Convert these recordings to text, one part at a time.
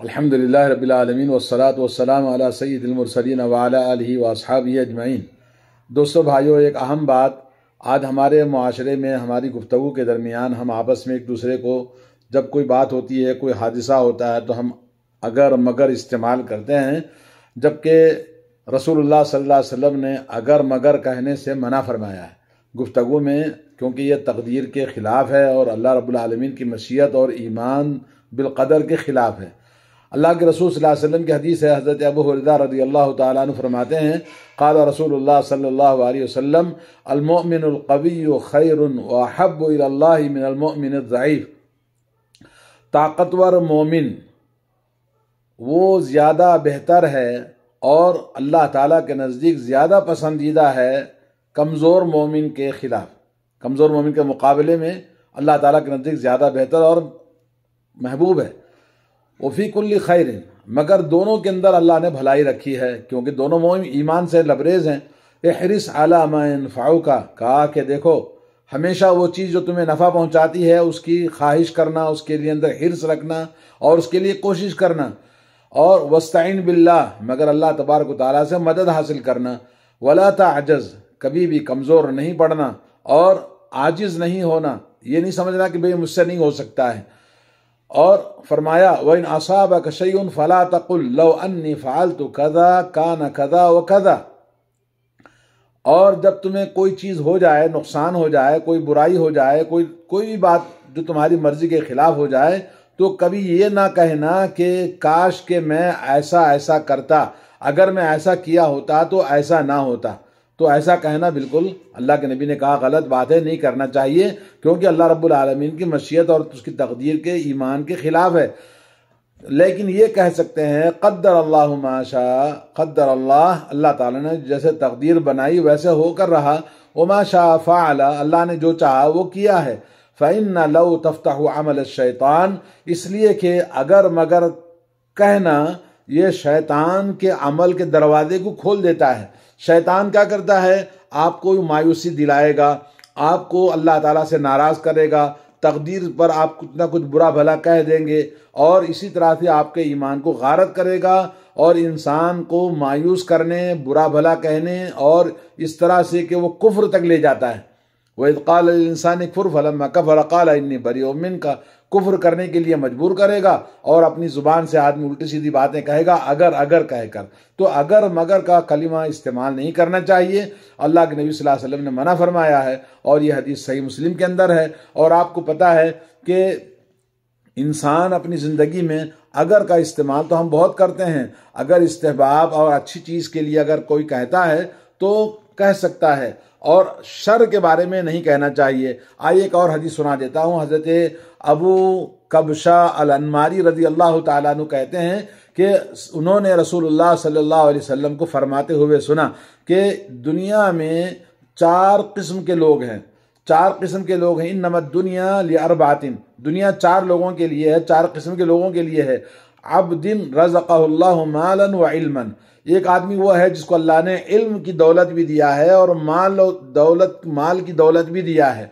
الحمدللہ رب العالمین والصلاة والسلام علی سید المرسلین وعلی آلہ واصحابہ اجمعین۔ دوستو بھائیو، ایک اہم بات آج ہمارے معاشرے میں ہماری گفتگو کے درمیان ہم آپس میں ایک دوسرے کو جب کوئی بات ہوتی ہے، کوئی حادثہ ہوتا ہے تو ہم اگر مگر استعمال کرتے ہیں، جبکہ رسول اللہ صلی اللہ علیہ وسلم نے اگر مگر کہنے سے منع فرمایا ہے گفتگو میں، کیونکہ یہ تقدیر کے خلاف ہے اور اللہ رب العالمین کی مشیت اور ایمان بالقدر کے خلاف ہے۔ اللہ کے رسول صلی اللہ علیہ وسلم کی حدیث ہے، حضرت ابو ہریرہ رضی اللہ تعالیٰ عنہ فرماتے ہیں، قال رسول اللہ صلی اللہ علیہ وسلم المؤمن القوی خیر واحب الی اللہ من المؤمن الضعیف۔ طاقتور مومن وہ زیادہ بہتر ہے اور اللہ تعالیٰ کے نزدیک زیادہ پسندیدہ ہے کمزور مومن کے خلاف، کمزور مومن کے مقابلے میں اللہ تعالیٰ کے نزدیک زیادہ بہتر اور محبوب ہے۔ وفی کل خیر، مگر دونوں کے اندر اللہ نے بھلائی رکھی ہے، کیونکہ دونوں مومن ایمان سے لبریز ہیں۔ احرص علی ما ينفعک، کہا کہ دیکھو ہمیشہ وہ چیز جو تمہیں نفع پہنچاتی ہے اس کی خواہش کرنا، اس کے لیے اندر حرص رکھنا اور اس کے لیے کوشش کرنا، اور واستعین باللہ، مگر اللہ تبارک و تعالیٰ سے مدد حاصل کرنا۔ ولا تعجز، کبھی بھی کمزور نہیں پڑنا اور عاجز نہیں ہونا، یہ نہیں سمجھنا کہ بھئی مجھ سے نہیں ہو سکتا ہے۔ اور فرمایا وَإِنْ أَصَابَكَ شَيْءٌ فَلَا تَقُلْ لَوْ أَنِّي فَعَلْتُ كَذَا كَانَ كَذَا وَكَذَا۔ اور جب تمہیں کوئی چیز ہو جائے، نقصان ہو جائے، کوئی برائی ہو جائے، کوئی بھی بات جو تمہاری مرضی کے خلاف ہو جائے، تو کبھی یہ نہ کہنا کہ کاش کہ میں ایسا کرتا، اگر میں ایسا کیا ہوتا تو ایسا نہ ہوتا۔ تو ایسا کہنا بالکل اللہ کے نبی نے کہا غلط بات ہے، نہیں کرنا چاہیے، کیونکہ اللہ رب العالمین کی مشیت اور اس کی تقدیر کے ایمان کے خلاف ہے۔ لیکن یہ کہہ سکتے ہیں قدر اللہ ما شاء قدر اللہ، اللہ تعالیٰ نے جیسے تقدیر بنائی ویسے ہو کر رہا، وما شاء فعل، اللہ نے جو چاہا وہ کیا ہے۔ فإن لو تفتح عمل الشیطان، اس لیے کہ اگر مگر کہنا یہ شیطان کے عمل کے دروازے کو کھول دیتا ہے۔ شیطان کیا کرتا ہے؟ آپ کو مایوسی دلائے گا، آپ کو اللہ تعالیٰ سے ناراض کرے گا، تقدیر پر آپ کچھ نہ کچھ برا بھلا کہہ دیں گے، اور اسی طرح سے آپ کے ایمان کو غارت کرے گا اور انسان کو مایوس کرنے، برا بھلا کہنے اور اس طرح سے کہ وہ کفر تک لے جاتا ہے۔ وَإِذْ قَالَ لِلْإِنسَانِ كْفُرْ فَلَمَّا كَفَرَ قَالَ إِنِّي بَرِيءٌ مِّنْكَ، کفر کرنے کے لیے مجبور کرے گا اور اپنی زبان سے آدمی الٹی سیدھی باتیں کہے گا اگر کہہ کر۔ تو اگر مگر کا کلمہ استعمال نہیں کرنا چاہیے، اللہ کے نبی صلی اللہ علیہ وسلم نے منع فرمایا ہے، اور یہ حدیث صحیح مسلم کے اندر ہے۔ اور آپ کو پتہ ہے کہ انسان اپنی زندگی میں اگر کا استعمال تو ہم بہت کرتے ہیں، اگر استحباب اور اچھی چیز کے لیے اگر کوئی کہتا ہے تو کہہ سکتا ہے، اور شر کے بارے میں نہیں کہنا چاہیے۔ آئیے ایک اور حدیث سنا دیتا ہوں۔ حضرت ابو کبشہ الانماری رضی اللہ تعالیٰ عنہ کہتے ہیں کہ انہوں نے رسول اللہ صلی اللہ علیہ وسلم کو فرماتے ہوئے سنا کہ دنیا میں 4 قسم کے لوگ ہیں، 4 قسم کے لوگ ہیں۔ انما الدنیا لاربعۃ، دنیا 4 لوگوں کے لیے ہے، 4 قسم کے لوگوں کے لیے ہے۔ عبد رزقہ اللہ مالا وعلما، ایک آدمی وہ ہے جس کو اللہ نے علم کی دولت بھی دیا ہے اور مال کی دولت بھی دیا ہے۔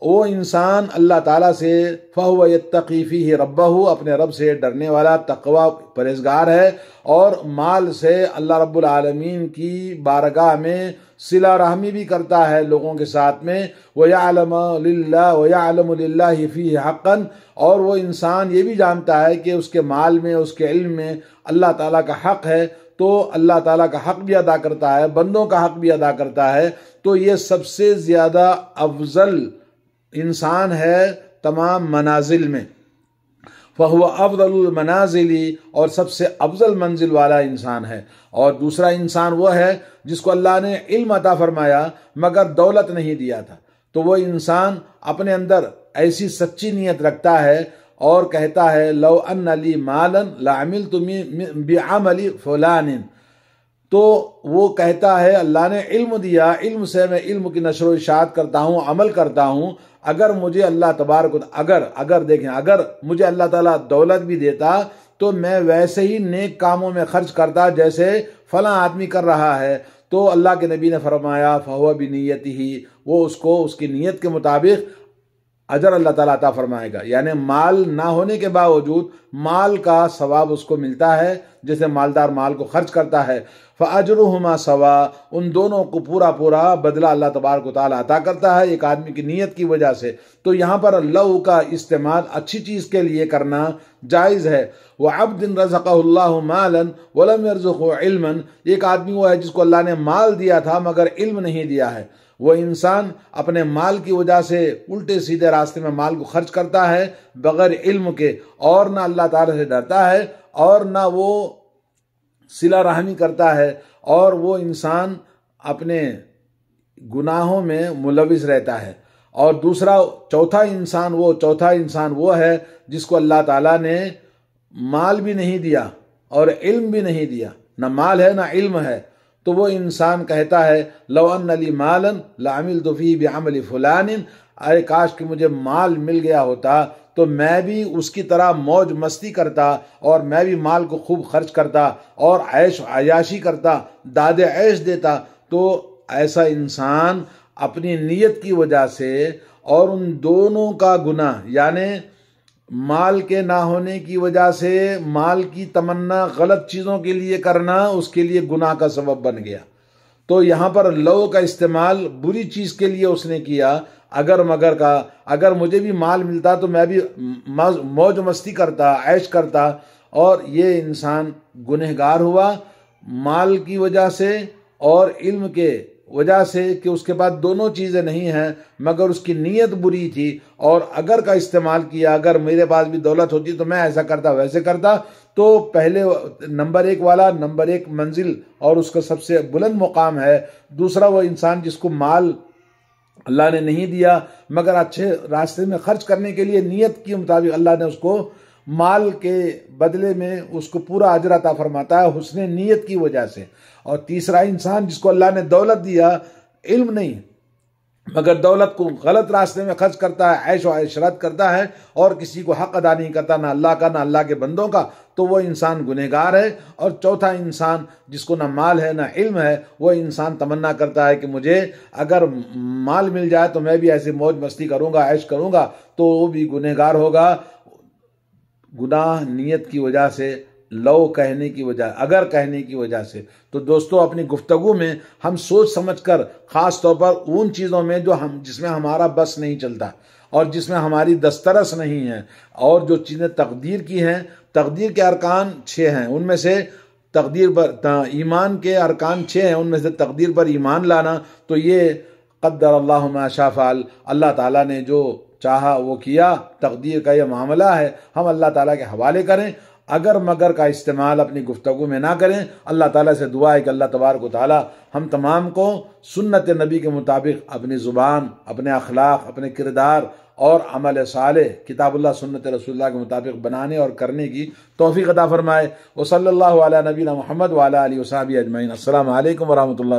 وہ انسان اللہ تعالیٰ سے فَهُوَ يَتَّقِي فِيهِ رَبَّهُ، اپنے رب سے ڈرنے والا تقوی پرہیزگار ہے، اور مال سے اللہ رب العالمین کی بارگاہ میں صلہ رحمی بھی کرتا ہے لوگوں کے ساتھ میں۔ وَيَعْلَمُ لِلَّهِ فِيهِ حَقًّا، اور وہ انسان یہ بھی جانتا ہے کہ اس کے مال میں، اس کے علم میں اللہ تعالیٰ کا حق ہے، تو اللہ تعالیٰ کا حق بھی ادا کرتا ہے، بندوں کا حق بھی ادا کرتا ہے۔ تو یہ سب سے زیادہ افضل انسان ہے تمام منازل میں، فَهُوَ أَفْضَلُ الْمَنَازِلِ، اور سب سے افضل منزل والا انسان ہے۔ اور دوسرا انسان وہ ہے جس کو اللہ نے علم عطا فرمایا مگر دولت نہیں دیا تھا، تو وہ انسان اپنے اندر ایسی سچی نیت رکھتا ہے اور کہتا ہے لو ان لی مالا لعملت بعمل فلان، تو وہ کہتا ہے اللہ نے علم دیا، علم سے میں علم کی نشر و اشاعت کرتا ہوں، عمل کرتا ہوں، اگر مجھے اللہ تبارک اگر مجھے اللہ تعالیٰ دولت بھی دیتا تو میں ویسے ہی نیک کاموں میں خرچ کرتا جیسے فلاں آدمی کر رہا ہے۔ تو اللہ کے نبی نے فرمایا فَهُوَ بِنِيَّتِهِ، وہ اس کی نیت کے مطابق اجر اللہ تعالیٰ عطا فرمائے گا، یعنی مال نہ ہونے کے باوجود مال کا ثواب اس کو ملتا ہے، جیسے مالدار مال کو خرچ کرتا ہے۔ فَأَجْرُهُمَا سَوَاءٌ، ان دونوں کو پورا پورا بدلہ اللہ تبارک و تعالیٰ عطا کرتا ہے ایک آدمی کی نیت کی وجہ سے۔ تو یہاں پر لو کا استعمال اچھی چیز کے لیے کرنا جائز ہے۔ وَعَبْدٍ رَزَقَهُ اللَّهُ مَالًا وَلَمْ يَرْزُقْهُ عِلْمًا، ایک آدمی وہ ہے جس کو اللہ نے مال دیا تھا مگر علم نہیں دیا ہے۔ وہ انسان اپنے مال کی وجہ سے الٹے سیدھے راستے میں مال کو خرچ کرتا ہے بغیر علم کے، اور نہ اللہ تعالیٰ سے ڈرتا ہے اور نہ وہ صلہ رحمی کرتا ہے، اور وہ انسان اپنے گناہوں میں ملوث رہتا ہے۔ اور چوتھا انسان وہ ہے جس کو اللہ تعالیٰ نے مال بھی نہیں دیا اور علم بھی نہیں دیا، نہ مال ہے نہ علم ہے، تو وہ انسان کہتا ہے لو ان لی مالا لعملت فیہ بعمل فلان، ارے کاش کہ مجھے مال مل گیا ہوتا تو میں بھی اس کی طرح موج مستی کرتا اور میں بھی مال کو خوب خرچ کرتا اور عیش عیاشی کرتا، داد عیش دیتا۔ تو ایسا انسان اپنی نیت کی وجہ سے اور ان دونوں کا گناہ، یعنی مال کے نہ ہونے کی وجہ سے مال کی تمنا غلط چیزوں کے لیے کرنا اس کے لیے گناہ کا سبب بن گیا۔ تو یہاں پر لو کا استعمال بری چیز کے لیے اس نے کیا، اگر مگر کا، اگر مجھے بھی مال ملتا تو میں بھی موج مستی کرتا، عیش کرتا، اور یہ انسان گنہگار ہوا مال کی وجہ سے اور علم کے وجہ سے کہ اس کے پاس دونوں چیزیں نہیں ہیں، مگر اس کی نیت بری تھی اور اگر کا استعمال کیا، اگر میرے پاس بھی دولت ہوتی تو میں ایسا کرتا ویسے کرتا، تو پہلے نمبر ایک منزل اور اس کا سب سے بلند مقام ہے۔ دوسرا وہ انسان جس کو مال اللہ نے نہیں دیا مگر اچھے راستے میں خرچ کرنے کے لیے نیت کے مطابق اللہ نے اس کو مال کے بدلے میں اس کو پورا اجر عطا فرماتا ہے حسن نیت کی وجہ سے۔ اور تیسرا انسان جس کو اللہ نے دولت دیا، علم نہیں مگر دولت کو غلط راستے میں خرچ کرتا ہے، عیش و عشرت کرتا ہے اور کسی کو حق ادا نہیں کرتا، نہ اللہ کا نہ اللہ کے بندوں کا، تو وہ انسان گنہگار ہے۔ اور چوتھا انسان جس کو نہ مال ہے نہ علم ہے، وہ انسان تمنا کرتا ہے کہ مجھے اگر مال مل جائے تو میں بھی ایسے موج مستی کروں گا، عیش کروں گا، تو وہ بھی گنہگار ہوگا گناہ نیت کی وجہ سے، لو کہنے کی وجہ، اگر کہنے کی وجہ سے۔ تو دوستو اپنی گفتگو میں ہم سوچ سمجھ کر، خاص طور پر ان چیزوں میں جس میں ہمارا بس نہیں چلتا اور جس میں ہماری دسترس نہیں ہے، اور جو چیزیں تقدیر کی ہیں، تقدیر کے ارکان 6 ہیں، ان میں سے تقدیر پر ایمان کے ارکان 6 ہیں، ان میں سے تقدیر پر ایمان لانا، تو یہ قدر اللہ ما شاء فعل، اللہ تعالیٰ نے جو چاہا وہ کیا، تقدیر کا یہ معاملہ ہے، ہم اللہ تعالیٰ کے حوالے کریں، اگر مگر کا استعمال اپنی گفتگو میں نہ کریں۔ اللہ تعالیٰ سے دعا ہے کہ اللہ تبارک و تعالیٰ ہم تمام کو سنت نبی کے مطابق اپنی زبان، اپنے اخلاق، اپنے کردار اور عمل صالح کتاب اللہ سنت رسول اللہ کے مطابق بنانے اور کرنے کی توفیق عطا فرمائے۔ وصلی اللہ علی نبینا محمد وعلی آلہ وصحبہ اجمعین۔ السلام علیکم ورحمۃ اللہ۔